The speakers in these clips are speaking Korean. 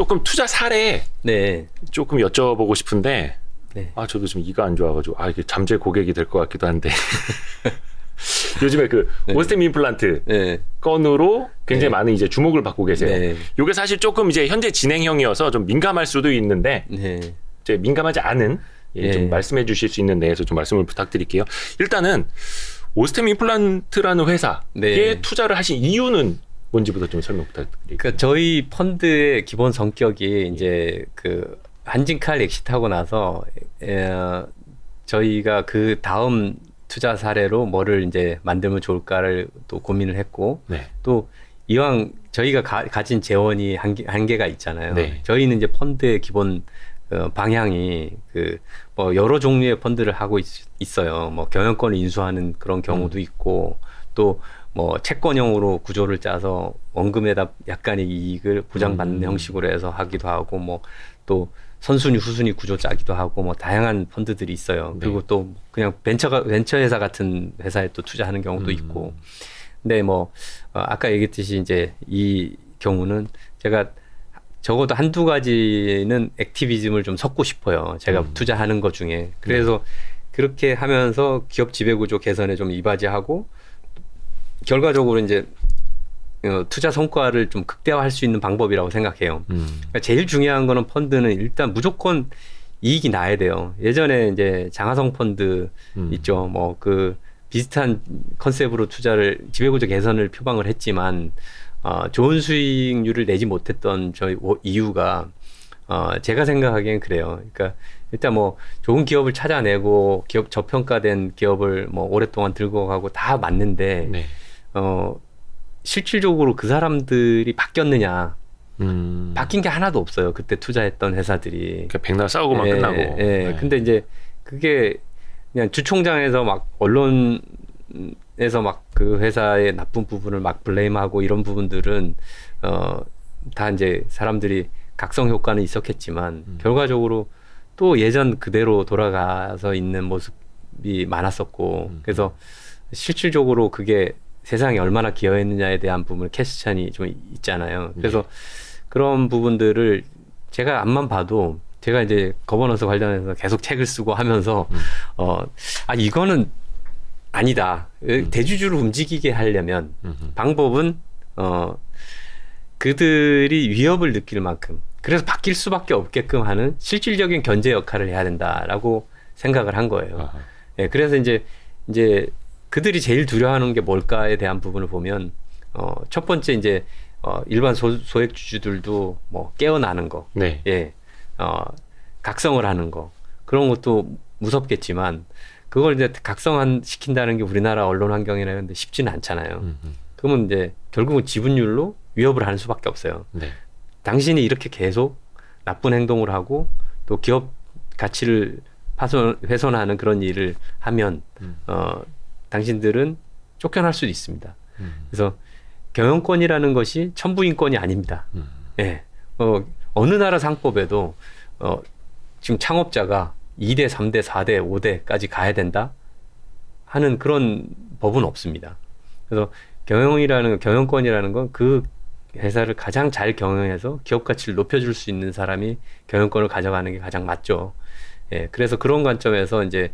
조금 투자 사례 네. 조금 여쭤보고 싶은데 네. 저도 좀 이가 안 좋아가지고 이게 잠재 고객이 될 것 같기도 한데 요즘에 그 네. 오스템 임플란트 네. 건으로 굉장히 네. 많은 이제 주목을 받고 계세요. 네. 이게 사실 조금 이제 현재 진행형이어서 좀 민감할 수도 있는데 네. 이제 민감하지 않은 좀 네. 말씀해 주실 수 있는 내에서 좀 말씀을 부탁드릴게요. 일단은 오스템 임플란트라는 회사에 네. 투자를 하신 이유는 뭔지부터 좀 설명 부탁드릴게요. 그러니까 저희 펀드의 기본 성격이 이제 그 한진칼 엑시트하고 나서 저희가 그 다음 투자 사례로 뭐를 이제 만들면 좋을까를 또 고민을 했고 네. 또 이왕 저희가 가진 재원이 한계가 있잖아요. 네. 저희는 이제 펀드의 기본 방향이 그 뭐 여러 종류의 펀드를 하고 있어요. 뭐 경영권을 인수하는 그런 경우도 있고 또 뭐 채권형으로 구조를 짜서 원금에다 약간의 이익을 보장받는 형식으로 해서 하기도 하고 뭐 또 선순위 후순위 구조 짜기도 하고 뭐 다양한 펀드들이 있어요. 네. 그리고 또 그냥 벤처 회사 같은 회사에 또 투자하는 경우도 있고. 근데 뭐 아까 얘기했듯이 이제 이 경우는 제가 적어도 한두 가지는 액티비즘을 좀 섞고 싶어요. 제가 투자하는 것 중에. 그래서 그렇게 하면서 기업 지배구조 개선에 좀 이바지하고 결과적으로 이제 투자 성과를 좀 극대화할 수 있는 방법이라고 생각해요. 그러니까 제일 중요한 거는 펀드는 일단 무조건 이익이 나야 돼요. 예전에 이제 장하성 펀드 있죠. 뭐 그 비슷한 컨셉으로 투자를 지배구조 개선을 표방을 했지만 좋은 수익률을 내지 못했던 이유가 제가 생각하기엔 그래요. 그러니까 일단 뭐 좋은 기업을 찾아내고 기업 저평가된 기업을 뭐 오랫동안 들고 가고 다 맞는데 네. 실질적으로 그 사람들이 바뀌었느냐? 바뀐 게 하나도 없어요. 그때 투자했던 회사들이. 그러니까 백날 싸우고만 끝나고. 네. 근데 이제 그게 그냥 주총장에서 막 언론에서 막 그 회사의 나쁜 부분을 막 블레임하고 이런 부분들은 다 이제 사람들이 각성 효과는 있었겠지만 결과적으로 또 예전 그대로 돌아가서 있는 모습이 많았었고 그래서 실질적으로 그게 세상에 얼마나 기여했느냐에 대한 부분을 퀘스천이 좀 있잖아요. 그래서 그런 부분들을 제가 앞만 봐도 제가 이제 거버넌스 관련해서 계속 책을 쓰고 하면서 이거는 아니다. 대주주를 움직이게 하려면 방법은 그들이 위협을 느낄 만큼 그래서 바뀔 수밖에 없게끔 하는 실질적인 견제 역할을 해야 된다라고 생각을 한 거예요. 예, 그래서 이제 그들이 제일 두려워하는 게 뭘까에 대한 부분을 보면 첫 번째 이제 일반 소액 주주들도 뭐 깨어나는 거, 네. 예, 각성을 하는 거 그런 것도 무섭겠지만 그걸 이제 시킨다는 게 우리나라 언론 환경이나 이런 데 쉽지는 않잖아요. 그러면 이제 결국은 지분율로 위협을 하는 수밖에 없어요. 네. 당신이 이렇게 계속 나쁜 행동을 하고 또 기업 가치를 훼손하는 그런 일을 하면 당신들은 쫓겨날 수도 있습니다. 그래서 경영권이라는 것이 천부인권이 아닙니다. 예. 어느 나라 상법에도 지금 창업자가 2대, 3대, 4대, 5대까지 가야 된다 하는 그런 법은 없습니다. 그래서 경영권이라는 건 그 회사를 가장 잘 경영해서 기업 가치를 높여줄 수 있는 사람이 경영권을 가져가는 게 가장 맞죠. 예, 그래서 그런 관점에서 이제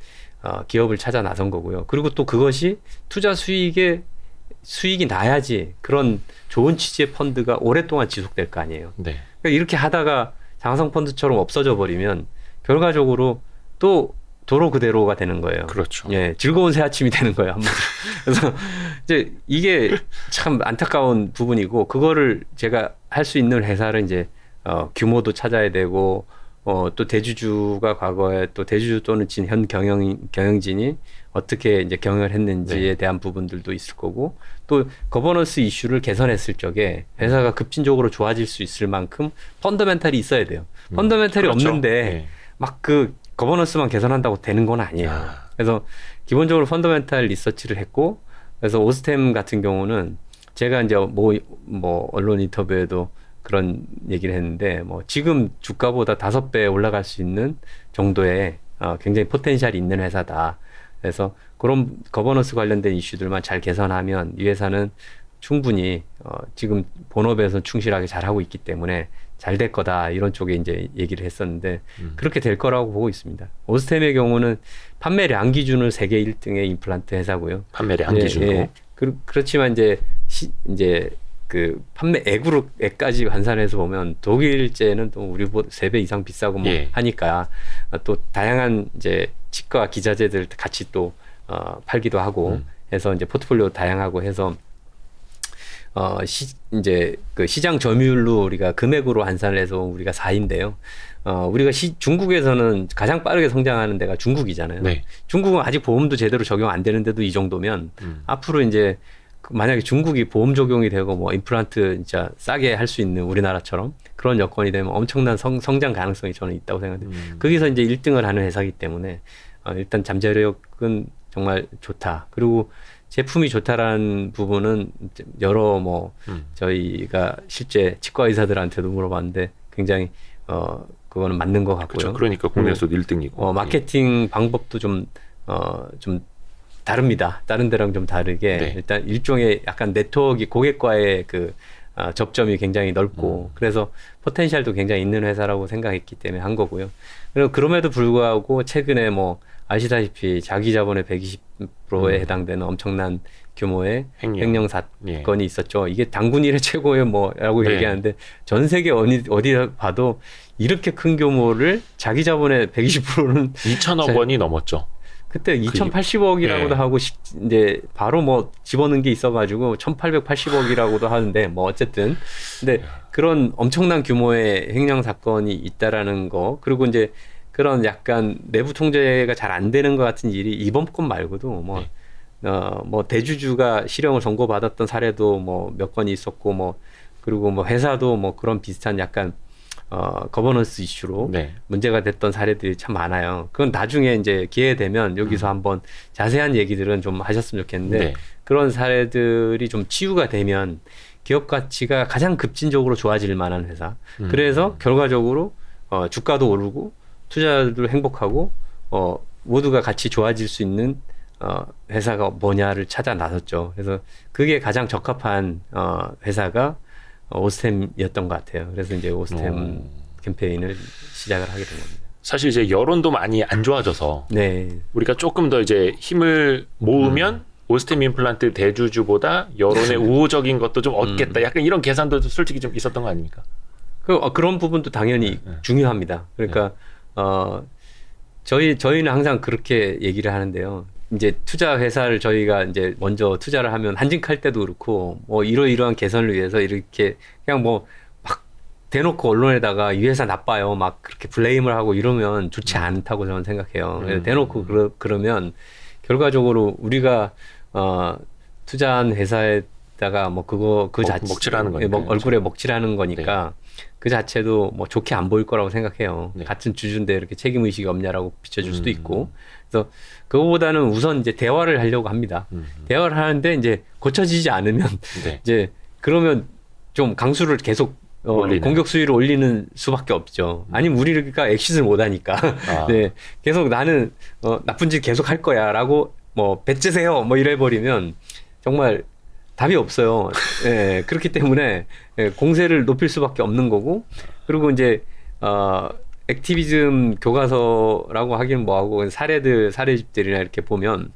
기업을 찾아 나선 거고요. 그리고 또 그것이 투자 수익이 나야지 그런 좋은 취지의 펀드가 오랫동안 지속될 거 아니에요. 네. 그러니까 이렇게 하다가 장하성 펀드처럼 없어져 버리면 결과적으로 또 도로 그대로가 되는 거예요. 그렇죠. 예, 즐거운 새 아침이 되는 거예요. 한마디로. 그래서 이제 이게 참 안타까운 부분이고 그거를 제가 할 수 있는 회사를 이제 규모도 찾아야 되고 또 대주주가 과거에 또 대주주 또는 현 경영진이 어떻게 이제 경영을 했는지에 대한 부분들도 있을 거고 또 거버넌스 이슈를 개선했을 적에 회사가 급진적으로 좋아질 수 있을 만큼 펀더멘탈이 있어야 돼요. 펀더멘탈이 그렇죠. 없는데 막 그 거버넌스만 개선한다고 되는 건 아니에요. 그래서 기본적으로 펀더멘탈 리서치를 했고 그래서 오스템 같은 경우는 제가 이제 뭐 언론 인터뷰에도 그런 얘기를 했는데 뭐 지금 주가보다 5배 올라갈 수 있는 정도의 굉장히 포텐셜이 있는 회사다. 그래서 그런 거버넌스 관련된 이슈들만 잘 개선하면 이 회사는 충분히 지금 본업에서 충실하게 잘하고 있기 때문에 잘 될 거다 이런 쪽에 이제 얘기를 했었는데 그렇게 될 거라고 보고 있습니다. 오스템의 경우는 판매량 기준으로 세계 1등의 임플란트 회사고요. 판매량 기준으로. 그렇지만 이제 그 판매액까지 환산해서 보면 독일제는 또 우리보다 3배 이상 비싸고 뭐 하니까 또 다양한 이제 치과 기자재들 같이 또 팔기도 하고 해서 이제 포트폴리오 다양하고 해서 이제 그 시장 점유율로 우리가 금액으로 환산을 해서 우리가 4인데요. 우리가 중국에서는 가장 빠르게 성장하는 데가 중국이잖아요. 네. 중국은 아직 보험도 제대로 적용 안 되는데도 이 정도면 앞으로 이제 만약에 중국이 보험 적용이 되고 뭐 임플란트 진짜 싸게 할 수 있는 우리나라처럼 그런 여건이 되면 엄청난 성장 가능성이 저는 있다고 생각합니다. 거기서 이제 1등을 하는 회사이기 때문에 일단 잠재력은 정말 좋다. 그리고 제품이 좋다라는 부분은 여러 뭐 저희가 실제 치과 의사들한테도 물어봤는데 굉장히 그거는 맞는 것 같고요. 그렇죠. 그러니까 국내에서도 1등이고. 마케팅 방법도 좀 다릅니다. 다른 데랑 좀 다르게 일단 일종의 약간 네트워크 고객과의 그 접점이 굉장히 넓고 그래서 포텐셜도 굉장히 있는 회사라고 생각했기 때문에 한 거고요. 그리고 그럼에도 불구하고 최근에 뭐 아시다시피 자기 자본의 120%에 해당되는 엄청난 규모의 횡령 사건이 있었죠. 이게 당군 이래 최고의 뭐라고 얘기하는데 전 세계 어디 봐도 이렇게 큰 규모를 자기 자본의 120%는 2천억 원이 넘었죠. 그때 2,080억이라고도 하고 이제 바로 뭐 집어넣은 게 있어가지고 1,880억이라고도 하는데 뭐 어쨌든 근데 그런 엄청난 규모의 횡령 사건이 있다라는 거 그리고 이제 그런 약간 내부 통제가 잘 안 되는 것 같은 일이 이번 건 말고도 뭐 대주주가 실형을 선고받았던 사례도 뭐 몇 건이 있었고 뭐 그리고 뭐 회사도 뭐 그런 비슷한 약간 거버넌스 이슈로 문제가 됐던 사례들이 참 많아요. 그건 나중에 이제 기회 되면 여기서 한번 자세한 얘기들은 좀 하셨으면 좋겠는데 그런 사례들이 좀 치유가 되면 기업 가치가 가장 급진적으로 좋아질 만한 회사. 그래서 결과적으로 주가도 오르고 투자자들도 행복하고 모두가 같이 좋아질 수 있는 회사가 뭐냐를 찾아 나섰죠. 그래서 그게 가장 적합한 회사가 오스템이었던 것 같아요. 그래서 이제 오스템 캠페인을 시작을 하게 된 겁니다. 사실 이제 여론도 많이 안 좋아져서 우리가 조금 더 이제 힘을 모으면 오스템 임플란트 대주주보다 여론의 우호적인 것도 좀 얻겠다. 약간 이런 계산도 솔직히 좀 있었던 거 아닙니까? 그런 부분도 당연히 중요합니다. 그러니까 저희는 항상 그렇게 얘기를 하는데요. 이제 투자 회사를 저희가 이제 먼저 투자를 하면 한진칼 때도 그렇고 뭐 이러이러한 개선을 위해서 이렇게 그냥 뭐 막 대놓고 언론에다가 이 회사 나빠요 막 그렇게 블레임을 하고 이러면 좋지 않다고 저는 생각해요. 대놓고 그러면 결과적으로 우리가 투자한 회사에다가 뭐 그 자체 먹칠하는 거니까 얼굴에 먹칠하는 거니까 그 자체도 뭐 좋게 안 보일 거라고 생각해요. 같은 주주인데 이렇게 책임 의식이 없냐라고 비춰줄 수도 있고. 그래서 그거보다는 우선 이제 대화를 하려고 합니다. 대화를 하는데 이제 고쳐지지 않으면 이제 그러면 좀 강수를 계속 공격 수위를 올리는 수밖에 없죠. 아니면 우리가 엑시트를 못 하니까. 계속 나는 나쁜 짓 계속 할 거야라고 뭐 배째세요 뭐 이래 버리면 정말 답이 없어요. 그렇기 때문에 공세를 높일 수밖에 없는 거고 그리고 이제 액티비즘 교과서라고 하기는 뭐하고 사례집들이나 이렇게 보면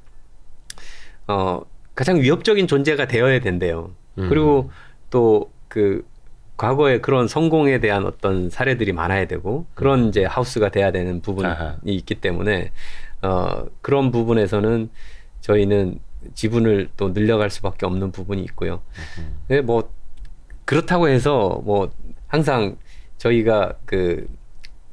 가장 위협적인 존재가 되어야 된대요. 그리고 또 그 과거에 그런 성공에 대한 어떤 사례들이 많아야 되고 그런 이제 하우스가 돼야 되는 부분이 있기 때문에 그런 부분에서는 저희는 지분을 또 늘려갈 수밖에 없는 부분이 있고요. 뭐 그렇다고 해서 뭐 항상 저희가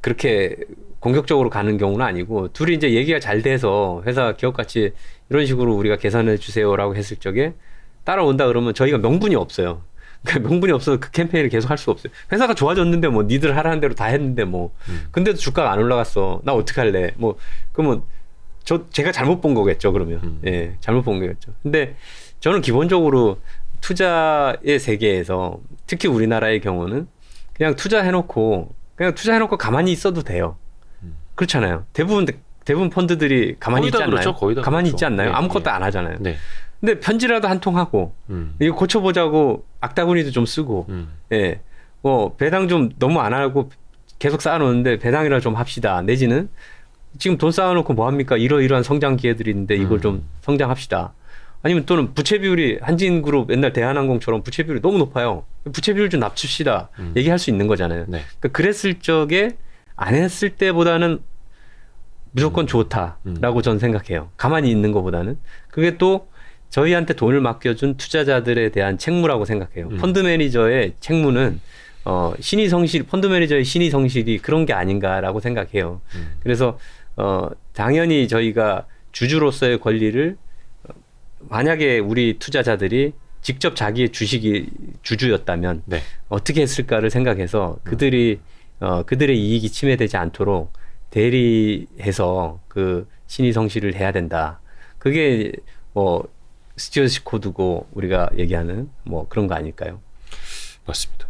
그렇게 공격적으로 가는 경우는 아니고 둘이 이제 얘기가 잘 돼서 회사 기업 가치 이런 식으로 우리가 계산해 주세요라고 했을 적에 따라온다 그러면 저희가 명분이 없어요. 그러니까 명분이 없어서 그 캠페인을 계속 할 수가 없어요. 회사가 좋아졌는데 뭐 니들 하라는 대로 다 했는데 뭐 근데도 주가가 안 올라갔어. 나 어떻게 할래? 뭐 그러면 제가 잘못 본 거겠죠, 그러면. 잘못 본 거겠죠. 근데 저는 기본적으로 투자의 세계에서 특히 우리나라의 경우는 그냥 투자해놓고 가만히 있어도 돼요. 그렇잖아요. 대부분 펀드들이 가만히 있지 않나요? 그렇죠, 거의 다 가만히 그렇죠. 있지 않나요? 아무것도 안 하잖아요. 근데 편지라도 한 통 하고 이거 고쳐보자고 악다구니도 좀 쓰고 뭐 배당 좀 너무 안 하고 계속 쌓아놓는데 배당이라 좀 합시다. 내지는 지금 돈 쌓아놓고 뭐 합니까? 이러이러한 성장 기회들이 있는데 이걸 좀 성장합시다. 아니면 또는 부채 비율이 한진그룹 옛날 대한항공처럼 부채 비율이 너무 높아요. 부채 비율 좀 낮춥시다. 얘기할 수 있는 거잖아요. 네. 그러니까 그랬을 적에 안 했을 때보다는 무조건 좋다라고 저는 생각해요. 가만히 있는 것보다는. 그게 또 저희한테 돈을 맡겨준 투자자들에 대한 책무라고 생각해요. 펀드 매니저의 책무는 신의 성실, 펀드 매니저의 신의 성실이 그런 게 아닌가라고 생각해요. 그래서 당연히 저희가 주주로서의 권리를 만약에 우리 투자자들이 직접 자기의 주식이 주주였다면 네. 어떻게 했을까를 생각해서 그들의 이익이 침해되지 않도록 대리해서 그 신의 성실을 해야 된다. 그게 뭐 스튜어드십 코드고 우리가 얘기하는 뭐 그런 거 아닐까요? 맞습니다.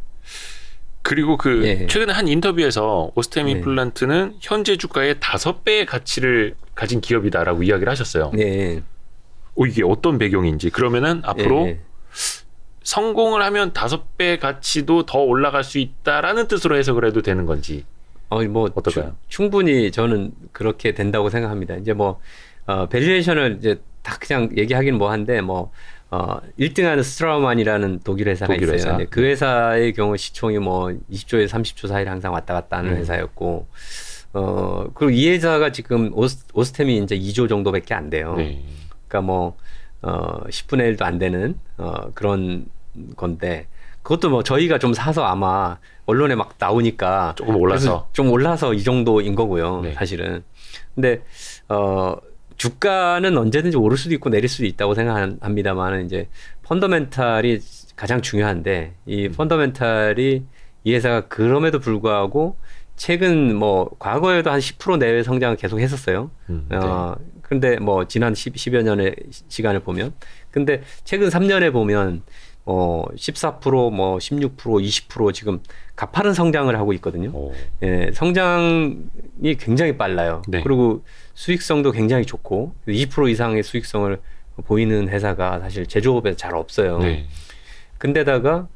그리고 최근에 한 인터뷰에서 오스템 임플란트는 현재 주가의 5배의 가치를 가진 기업이다라고 이야기를 하셨어요. 네. 이게 어떤 배경인지. 그러면은 앞으로 성공을 하면 5배 가치도 더 올라갈 수 있다라는 뜻으로 해석을 해도 되는 건지. 뭐 어떨까요? 충분히 저는 그렇게 된다고 생각합니다. 이제 뭐 밸류에이션을 이제 다 그냥 얘기하기는 뭐한데 1등하는 스트라우만이라는 독일 회사가 있어요. 회사. 그 회사의 경우 시총이 뭐 20조에서 30조 사이를 항상 왔다 갔다 하는 회사였고, 그리고 이 회사가 지금 오스템이 이제 2조 정도밖에 안 돼요. 네. 그러니까 뭐 10분의 1도 안 되는 그런 건데, 그것도 뭐 저희가 좀 사서 아마 언론에 막 나오니까 조금 올라서 좀 올라서 이 정도인 거고요. 네. 사실은. 근데 주가는 언제든지 오를 수도 있고 내릴 수도 있다고 생각합니다만, 이제 펀더멘탈이 가장 중요한데, 이 펀더멘탈이 이 회사가 그럼에도 불구하고 최근 뭐 과거에도 한 10% 내외 성장을 계속 했었어요. 네. 그런데 뭐 지난 10여 년의 시간을 보면, 근데 최근 3년에 보면 14%, 뭐 16%, 20% 지금 가파른 성장을 하고 있거든요. 예, 성장이 굉장히 빨라요. 네. 그리고 수익성도 굉장히 좋고 20% 이상의 수익성을 보이는 회사가 사실 제조업에 잘 없어요. 네. 근데다가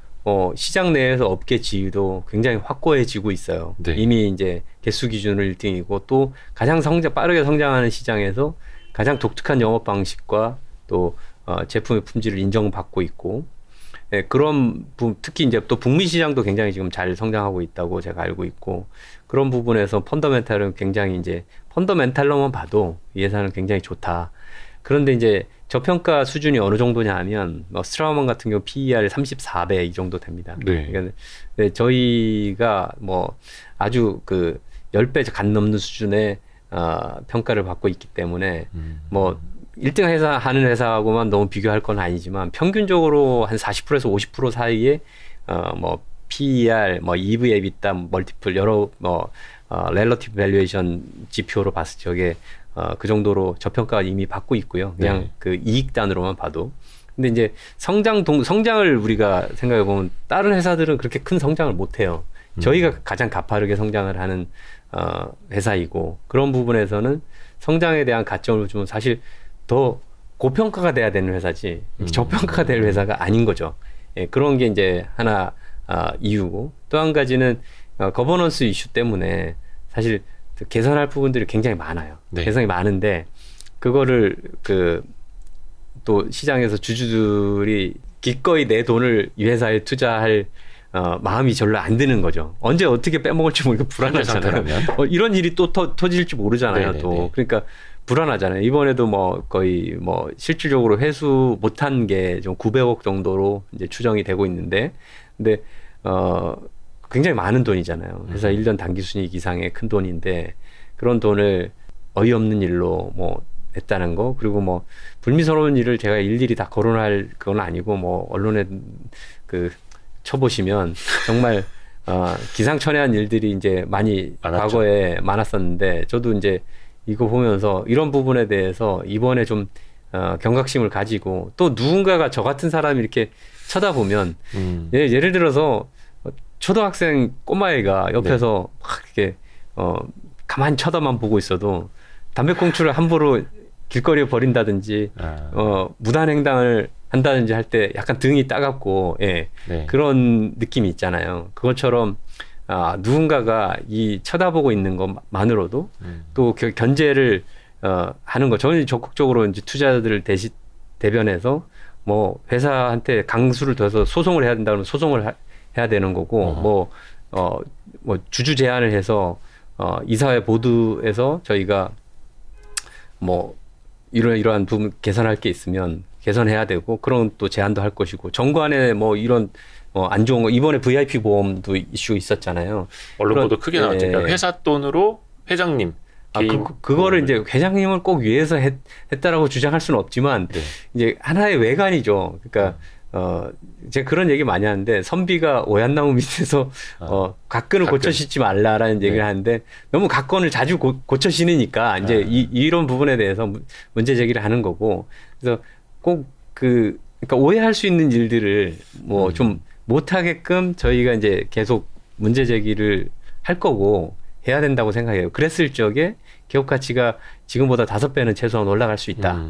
시장 내에서 업계 지위도 굉장히 확고해지고 있어요. 네. 이미 이제 개수 기준으로 1등이고 또 가장 빠르게 성장하는 시장에서 가장 독특한 영업 방식과 또 제품의 품질을 인정받고 있고, 예, 그런 특히 이제 또 북미 시장도 굉장히 지금 잘 성장하고 있다고 제가 알고 있고, 그런 부분에서 펀더멘탈은 굉장히 이제 펀더멘탈로만 봐도 이 회사는 굉장히 좋다. 그런데 이제 저평가 수준이 어느 정도냐 하면 스트라우먼 같은 경우 PER 34배 이 정도 됩니다. 네. 그러니까 저희가 뭐 아주 10배 간 넘는 수준의 평가를 받고 있기 때문에 뭐 1등 회사 하는 회사하고만 너무 비교할 건 아니지만 평균적으로 한 40%에서 50% 사이에 뭐 PER, 뭐 EV, EBITDA, 멀티플 여러 렐러티브 밸류에이션 지표로 봤을 적에 그 정도로 저평가가 이미 받고 있고요. 그냥 네. 그 이익단으로만 봐도. 근데 이제 성장을 우리가 생각해 보면 다른 회사들은 그렇게 큰 성장을 못 해요. 저희가 가장 가파르게 성장을 하는 회사이고, 그런 부분에서는 성장에 대한 가점을 주면 사실 더 고평가가 돼야 되는 회사지 저평가가 될 회사가 아닌 거죠. 예, 그런 게 이제 하나 이유고, 또 한 가지는 거버넌스 이슈 때문에 사실 개선할 부분들이 굉장히 많아요. 네. 개선이 많은데 그거를 또 시장에서 주주들이 기꺼이 내 돈을 이 회사에 투자할 마음이 절로 안 드는 거죠. 언제 어떻게 빼먹을지 모르니까 불안하잖아요. 이런 일이 또 터질지 모르잖아요. 네네네. 또 그러니까 불안하잖아요. 이번에도 뭐 거의 뭐 실질적으로 회수 못한 게 좀 900억 정도로 이제 추정이 되고 있는데, 근데 굉장히 많은 돈이잖아요. 회사 1년 단기 순이익 이상의 큰 돈인데 그런 돈을 어이없는 일로 뭐 했다는 거, 그리고 뭐 불미스러운 일을 제가 일일이 다 거론할 그건 아니고, 뭐 언론에 쳐보시면 정말 기상천외한 일들이 이제 많이 많았죠. 과거에 많았었는데, 저도 이제 이거 보면서 이런 부분에 대해서 이번에 좀 경각심을 가지고, 또 누군가가 저 같은 사람이 이렇게 쳐다보면 예를 들어서 초등학생 꼬마애가 옆에서 막 이렇게 가만히 쳐다만 보고 있어도 담배꽁초를 함부로 길거리에 버린다든지 무단횡단을 한다든지 할 때 약간 등이 따갑고 예. 네. 그런 느낌이 있잖아요. 그것처럼 누군가가 이 쳐다보고 있는 것만으로도 또 견제를 하는 거. 저는 적극적으로 이제 투자자들을 대변해서 뭐 회사한테 강수를 둬서 소송을 해야 된다 그러면 소송을 해야 되는 거고 뭐 주주 제안을 해서 이사회 보드에서 저희가 뭐 이러한 부분 개선할 게 있으면 개선해야 되고 그런 또 제안도 할 것이고 정관에 뭐 이런 안 좋은 거 이번에 VIP 보험도 이슈 있었잖아요. 언론 보도 크게 나왔죠. 그러니까 회사 돈으로 회장님 그거를 이제 회장님을 꼭 위해서 했다라고 주장할 수는 없지만 네. 이제 하나의 외관이죠. 그러니까 제가 그런 얘기 많이 하는데 선비가 오얏나무 밑에서 각근을 고쳐 신지 말라라는 얘기를 네. 하는데 너무 각건을 자주 고쳐 신으니까 이제 이런 부분에 대해서 문제 제기를 하는 거고 그래서 꼭 그러니까 오해할 수 있는 일들을 뭐 좀 못하게끔 저희가 이제 계속 문제 제기를 할 거고 해야 된다고 생각해요. 그랬을 적에 기업 가치가 지금보다 5배는 최소한 올라갈 수 있다.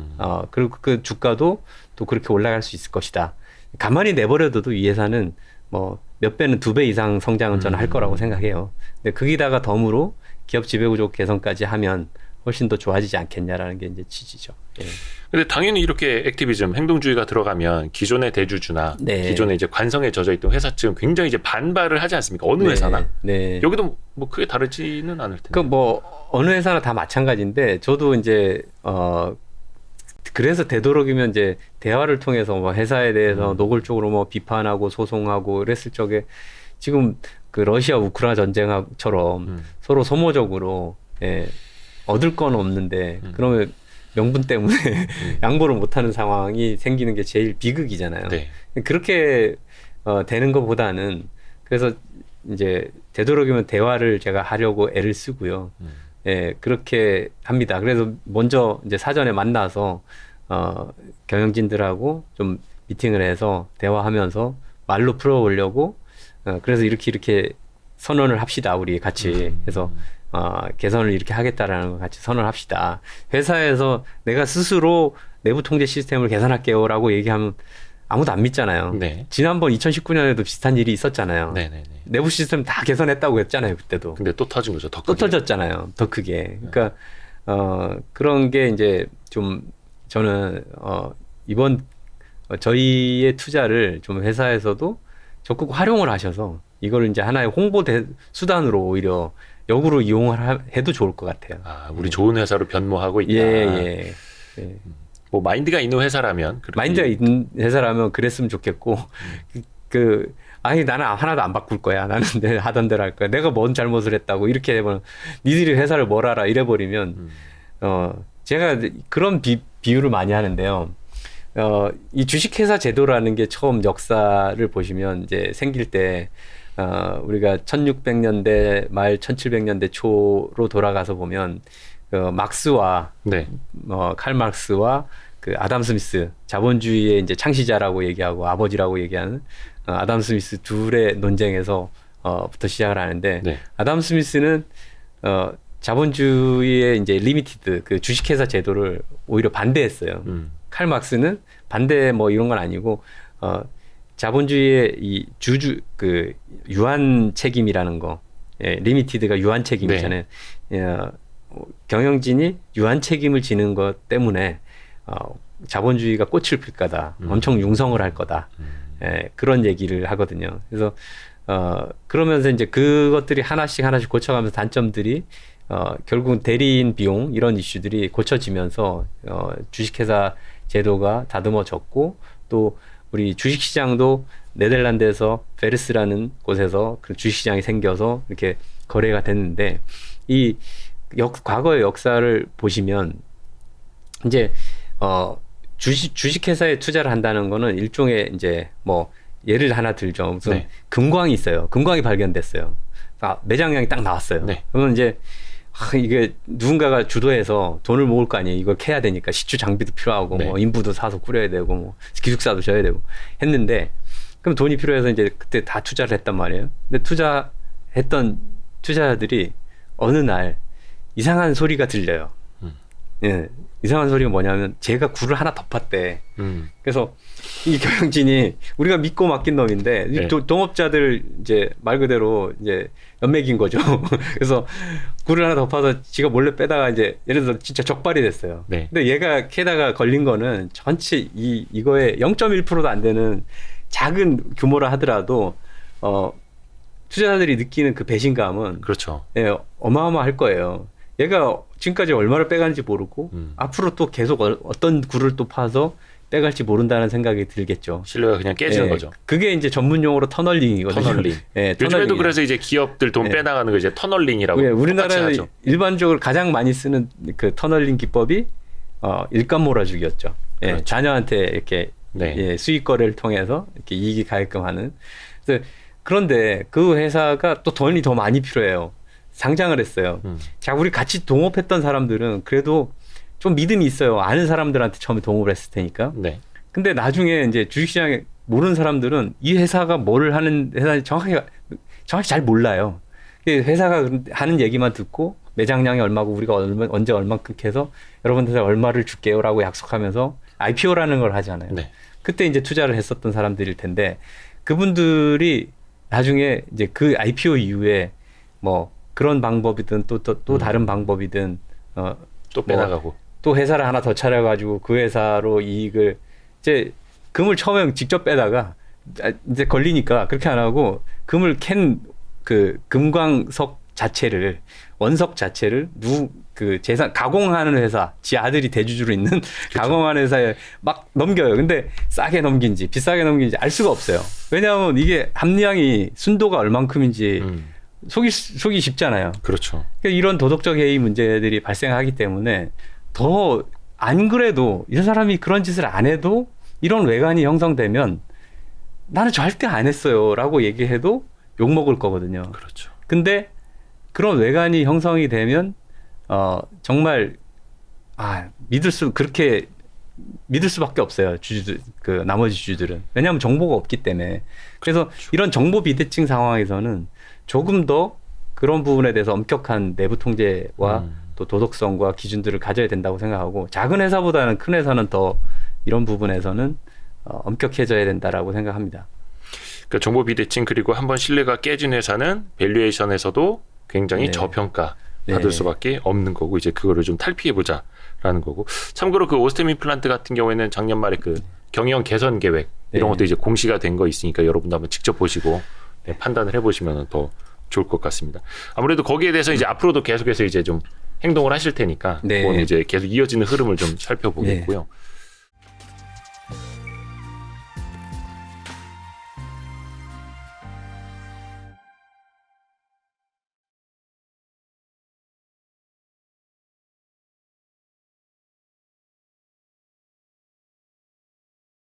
그리고 그 주가도 또 그렇게 올라갈 수 있을 것이다. 가만히 내버려둬도 이 회사는 뭐 몇 배는 2배 이상 성장은 저는 할 거라고 생각해요. 근데 거기다가 덤으로 기업 지배구조 개선까지 하면 훨씬 더 좋아지지 않겠냐라는 게 이제 취지죠. 예. 근데 당연히 이렇게 액티비즘, 행동주의가 들어가면 기존의 대주주나 네. 기존의 이제 관성에 젖어 있던 회사 측은 굉장히 이제 반발을 하지 않습니까? 어느 네. 회사나. 네. 여기도 뭐 크게 다르지는 않을 텐데. 그 뭐 어느 회사나 다 마찬가지인데 저도 이제 그래서 되도록이면 이제 대화를 통해서 뭐 회사에 대해서 노골적으로 뭐 비판하고 소송하고 이랬을 적에 지금 그 러시아 우크라이나 전쟁처럼 서로 소모적으로 예, 얻을 건 없는데 그러면 명분 때문에 양보를 못하는 상황이 생기는 게 제일 비극이잖아요. 네. 그렇게 되는 것보다는 그래서 이제 되도록이면 대화를 제가 하려고 애를 쓰고요. 예, 그렇게 합니다. 그래서 먼저 이제 사전에 만나서 경영진들하고 좀 미팅을 해서 대화하면서 말로 풀어보려고 그래서 이렇게 선언을 합시다. 우리 같이 해서 개선을 이렇게 하겠다라는 거 같이 선언합시다. 회사에서 내가 스스로 내부 통제 시스템을 개선할게요라고 얘기하면 아무도 안 믿잖아요. 네. 지난번 2019년에도 비슷한 일이 있었잖아요. 네네네. 내부 시스템 다 개선했다고 했잖아요. 그때도. 근데 또 터진 거죠. 더 크게. 또 터졌잖아요. 더 크게. 그러니까 그런 게 이제 좀 저는 이번 저희의 투자를 좀 회사에서도 적극 활용을 하셔서 이걸 이제 하나의 홍보 수단으로 오히려 역으로 이용을 해도 좋을 것 같아요. 우리 좋은 회사로 변모하고 있다. 예. 뭐 마인드가 있는 회사라면 마인드가 있는 회사라면 그랬으면 좋겠고 아니 나는 하나도 안 바꿀 거야. 나는 내 하던 대로 할 거야. 내가 뭔 잘못을 했다고 이렇게 되면 니들이 회사를 뭘 알아 이래 버리면 제가 그런 비유를 많이 하는데요. 이 주식회사 제도라는 게 처음 역사를 보시면 이제 생길 때 우리가 1600년대 말 1700년대 초로 돌아가서 보면 막스와 네. 칼 막스와 그 아담 스미스 자본주의의 이제 창시자라고 얘기하고 아버지라고 얘기하는 아담 스미스 둘의 논쟁에서 부터 시작을 하는데 네. 아담 스미스는 자본주의의 이제 리미티드 그 주식회사 제도를 오히려 반대했어요. 칼 막스는 반대 뭐 이런 건 아니고 자본주의의 이 그 유한 책임이라는 거, 예, 리미티드가 유한 책임이잖아요. 네. 경영진이 유한 책임을 지는 것 때문에 자본주의가 꽃을 필 거다, 엄청 융성을 할 거다, 예, 그런 얘기를 하거든요. 그래서 그러면서 이제 그것들이 하나씩 고쳐가면서 단점들이 결국 대리인 비용 이런 이슈들이 고쳐지면서 주식회사 제도가 다듬어졌고 또 우리 주식시장도 네덜란드에서 베르스라는 곳에서 그 주식시장이 생겨서 이렇게 거래가 됐는데 이 과거의 역사를 보시면 이제 주식회사에 투자를 한다는 거는 일종의 이제 뭐 예를 하나 들죠. 무슨 네. 금광이 있어요. 금광이 발견됐어요. 매장량이 딱 나왔어요. 네. 그러면 이제 이게 누군가가 주도해서 돈을 모을 거 아니에요. 이걸 캐야 되니까 시추 장비도 필요하고 네. 뭐 인부도 사서 꾸려야 되고 뭐 기숙사도 져야 되고 했는데 그럼 돈이 필요해서 이제 그때 다 투자를 했단 말이에요. 근데 투자했던 투자자들이 어느 날 이상한 소리가 들려요. 예, 이상한 소리가 뭐냐면 제가 굴을 하나 더 팠대. 그래서 이 경영진이 우리가 믿고 맡긴 놈인데 이 네. 동업자들 이제 말 그대로 이제 연맥인 거죠. 그래서 굴을 하나 더 파서 지가 몰래 빼다가 이제 예를 들어서 진짜 적발이 됐어요. 네. 근데 얘가 캐다가 걸린 거는 전체 이거의 0.1%도 안 되는 작은 규모라 하더라도 투자자들이 느끼는 그 배신감은 그렇죠. 예, 어마어마할 거예요. 얘가 지금까지 얼마를 빼가는지 모르고 앞으로 또 계속 어떤 굴을 또 파서 빼갈지 모른다는 생각이 들겠죠. 신뢰가 그냥 깨지는 예, 거죠. 그게 이제 전문 용어로 터널링이거든요. 터널링. 예, 요즘에도 터널링이에요. 그래서 이제 기업들 돈 예. 빼나가는 거 이제 터널링이라고 예, 똑같이 우리나라는 하죠. 일반적으로 가장 많이 쓰는 그 터널링 기법이 일감 몰아주기였죠. 예, 그렇죠. 자녀한테 이렇게 네. 예, 수익 거래를 통해서 이렇게 이익이 가게끔 하는. 그런데 그 회사가 또 돈이 더 많이 필요해요. 상장을 했어요. 자, 우리 같이 동업했던 사람들은 그래도 좀 믿음이 있어요. 아는 사람들한테 처음에 동업을 했을 테니까. 네. 근데 나중에 이제 주식시장에 모르는 사람들은 이 회사가 뭐를 하는 회사인지 정확히 잘 몰라요. 회사가 하는 얘기만 듣고 매장량이 얼마고 우리가 언제 얼만큼 해서 여러분들 얼마를 줄게요라고 약속하면서 IPO라는 걸 하잖아요. 네. 그때 이제 투자를 했었던 사람들일 텐데 그분들이 나중에 이제 그 IPO 이후에 뭐 그런 방법이든 또 다른 방법이든 또 빼나가고. 또 회사를 하나 더 차려가지고 그 회사로 이익을 이제 금을 처음에 직접 빼다가 이제 걸리니까 그렇게 안 하고 금을 캔 그 금광석 자체를 원석 자체를 그 재산 가공하는 회사 지 아들이 대주주로 있는 그렇죠. 가공하는 회사에 막 넘겨요. 근데 싸게 넘긴지 비싸게 넘긴지 알 수가 없어요. 왜냐하면 이게 함량이 순도가 얼만큼인지 속이 쉽잖아요. 그렇죠. 그러니까 이런 도덕적 해이 문제들이 발생하기 때문에 더 안 그래도 이 사람이 그런 짓을 안 해도 이런 외관이 형성되면 나는 절대 안 했어요라고 얘기해도 욕 먹을 거거든요. 그렇죠. 근데 그런 외관이 형성이 되면 정말 그렇게 믿을 수밖에 없어요. 주주들 그 나머지 주주들은 왜냐하면 정보가 없기 때문에. 그래서 그렇죠. 이런 정보 비대칭 상황에서는 조금 더 그런 부분에 대해서 엄격한 내부 통제와 또 도덕성과 기준들을 가져야 된다고 생각하고 작은 회사보다는 큰 회사는 더 이런 부분에서는 엄격해져야 된다라고 생각합니다. 그러니까 정보 비대칭 그리고 한번 신뢰가 깨진 회사는 밸류에이션에서도 굉장히 네. 저평가 네. 받을 수밖에 없는 거고 이제 그거를 좀 탈피해 보자라는 거고. 참고로 그 오스템 임플란트 같은 경우에는 작년 말에 그 경영 개선 계획 이런 네. 것도 이제 공시가 된 거 있으니까 여러분도 한번 직접 보시고 판단을 해보시면 더 좋을 것 같습니다. 아무래도 거기에 대해서 이제 앞으로도 계속해서 이제 좀 행동을 하실 테니까 네. 그거는 이제 계속 이어지는 흐름을 좀 살펴보겠고요.